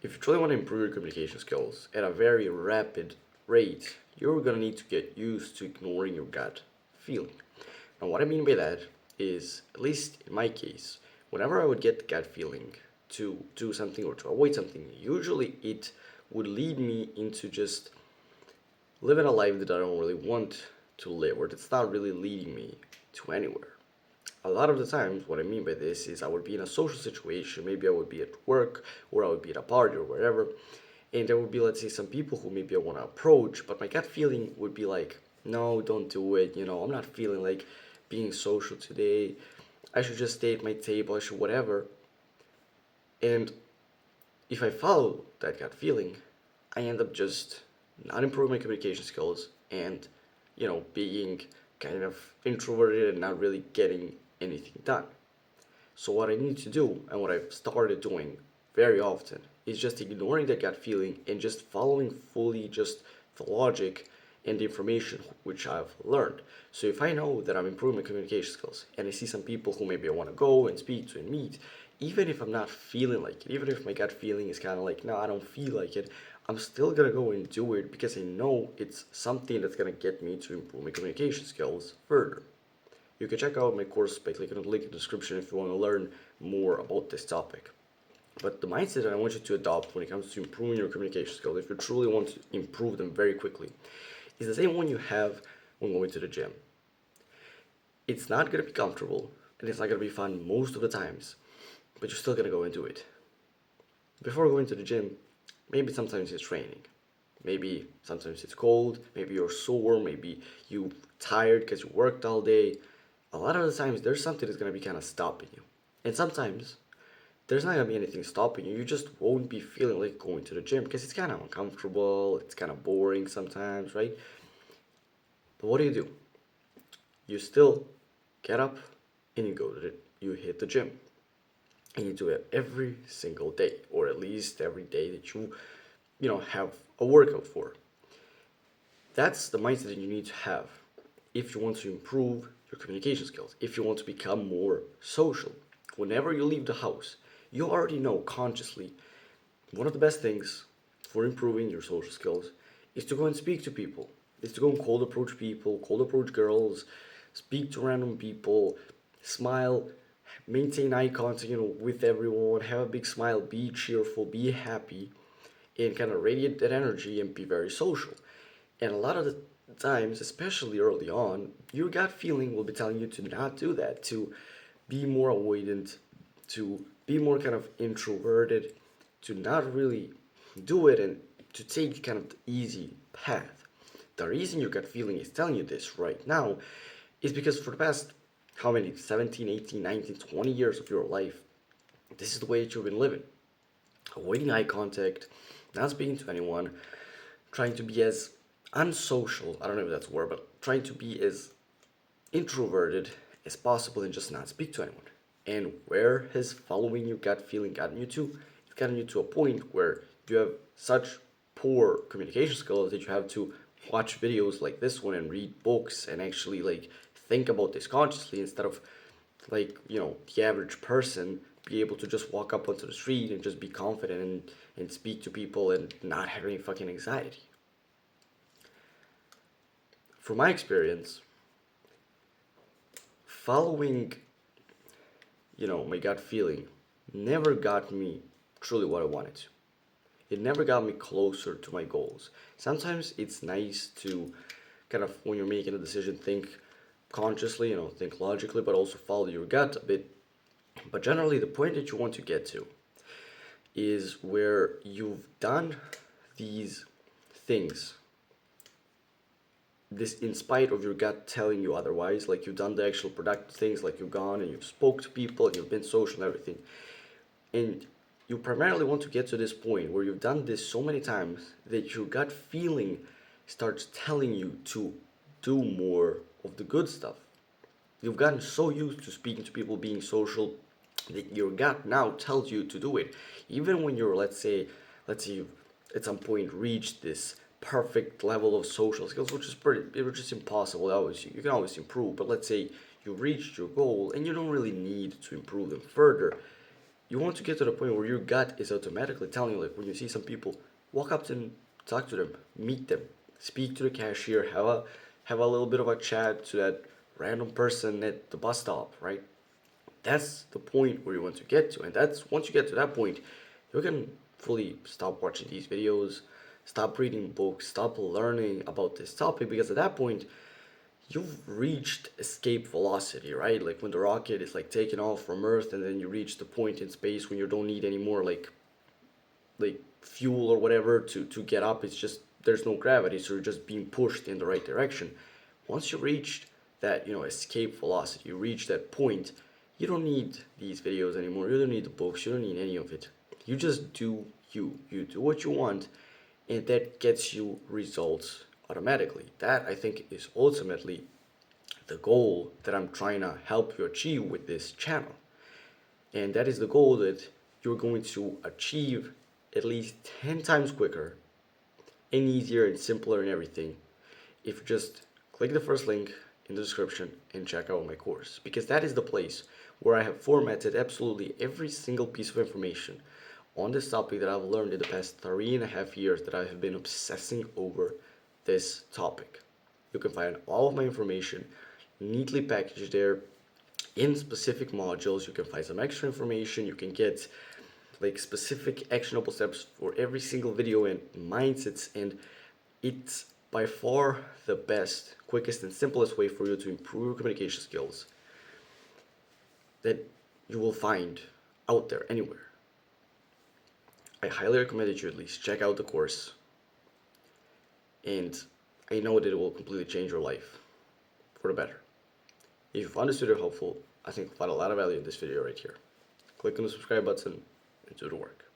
If you truly want to improve your communication skills at a very rapid rate, you're gonna need to get used to ignoring your gut feeling. And what I mean by that is, at least in my case, whenever I would get the gut feeling to do something or to avoid something, usually it would lead me into just living a life that I don't really want to live, or that's not really leading me to anywhere. A lot of the times, what I mean by this is I would be in a social situation, maybe I would be at work, or I would be at a party, or wherever, and there would be, let's say, some people who maybe I want to approach, but my gut feeling would be like, no, don't do it, I'm not feeling like being social today, I should just stay at my table, I should whatever. And if I follow that gut feeling, I end up just not improving my communication skills and, being kind of introverted and not really getting anything done. So, what I need to do and what I've started doing very often is just ignoring that gut feeling and just following fully just the logic and the information which I've learned. So, if I know that I'm improving my communication skills and I see some people who maybe I want to go and speak to and meet, even if I'm not feeling like it, even if my gut feeling is kind of like, no, I don't feel like it, I'm still gonna go and do it because I know it's something that's gonna get me to improve my communication skills further. You can check out my course by clicking on the link in the description if you want to learn more about this topic. But the mindset that I want you to adopt when it comes to improving your communication skills, if you truly want to improve them very quickly, is the same one you have when going to the gym. It's not going to be comfortable and it's not going to be fun most of the times, but you're still going to go and do it. Before going to the gym, maybe sometimes it's raining. Maybe sometimes it's cold, maybe you're sore, maybe you're tired because you worked all day. A lot of the times there's something that's gonna be kind of stopping you. And sometimes there's not gonna be anything stopping you. You just won't be feeling like going to the gym because it's kind of uncomfortable, it's kind of boring sometimes, right? But what do? You still get up and you go to you hit the gym. And you do it every single day, or at least every day that you have a workout for. That's the mindset that you need to have if you want to improve your communication skills, if you want to become more social. Whenever you leave the house, you already know consciously one of the best things for improving your social skills is to go and speak to people, is to go and cold approach people, cold approach girls, speak to random people, smile, maintain eye contact, with everyone, have a big smile, be cheerful, be happy, and kind of radiate that energy and be very social. And a lot of the times, especially early on, your gut feeling will be telling you to not do that, to be more avoidant, to be more kind of introverted, to not really do it and to take kind of the easy path. The reason your gut feeling is telling you this right now is because for the past how many 17, 18, 19, 20 years of your life, this is the way that you've been living. Avoiding eye contact, not speaking to anyone, trying to be as unsocial, I don't know if that's a word, but trying to be as introverted as possible and just not speak to anyone. And where has following your gut feeling gotten you to? It's gotten you to a point where you have such poor communication skills that you have to watch videos like this one and read books and actually like think about this consciously instead of like, the average person be able to just walk up onto the street and just be confident and speak to people and not have any fucking anxiety. From my experience, following, my gut feeling never got me truly what I wanted to. It never got me closer to my goals. Sometimes it's nice to kind of, when you're making a decision, think consciously, think logically, but also follow your gut a bit. But generally, the point that you want to get to is where you've done these things, this in spite of your gut telling you otherwise, like you've done the actual productive things, like you've gone and you've spoke to people and you've been social and everything, and you primarily want to get to this point where you've done this so many times that your gut feeling starts telling you to do more of the good stuff. You've gotten so used to speaking to people, being social, that your gut now tells you to do it. Even when you're, let's say you've at some point reached this perfect level of social skills, which is impossible. Always, you can always improve. But let's say you reached your goal and you don't really need to improve them further. you want to get to the point where your gut is automatically telling you, like when you see some people, walk up to them, talk to them, meet them, speak to the cashier, have a little bit of a chat to that random person at the bus stop, right? That's the point where you want to get to, and that's once you get to that point, you can fully stop watching these videos, stop reading books, stop learning about this topic, because at that point you've reached escape velocity, right? Like when the rocket is like taking off from Earth, and then you reach the point in space when you don't need any more like fuel or whatever to get up. It's just there's no gravity, so you're just being pushed in the right direction. Once you reach that, escape velocity, you reach that point, you don't need these videos anymore. You don't need the books. You don't need any of it. You just do you. You do what you want, and that gets you results automatically. That I think is ultimately the goal that I'm trying to help you achieve with this channel. And that is the goal that you're going to achieve at least 10 times quicker and easier and simpler and everything if you just click the first link in the description and check out my course, because that is the place where I have formatted absolutely every single piece of information on this topic that I've learned in the past 3.5 years that I have been obsessing over this topic. You can find all of my information neatly packaged there in specific modules. You can find some extra information. You can get like specific actionable steps for every single video and mindsets, and it's by far the best, quickest, and simplest way for you to improve your communication skills that you will find out there anywhere. I highly recommend that you at least check out the course, and I know that it will completely change your life for the better. If you found this video helpful, I think you'll find a lot of value in this video right here. Click on the subscribe button and do the work.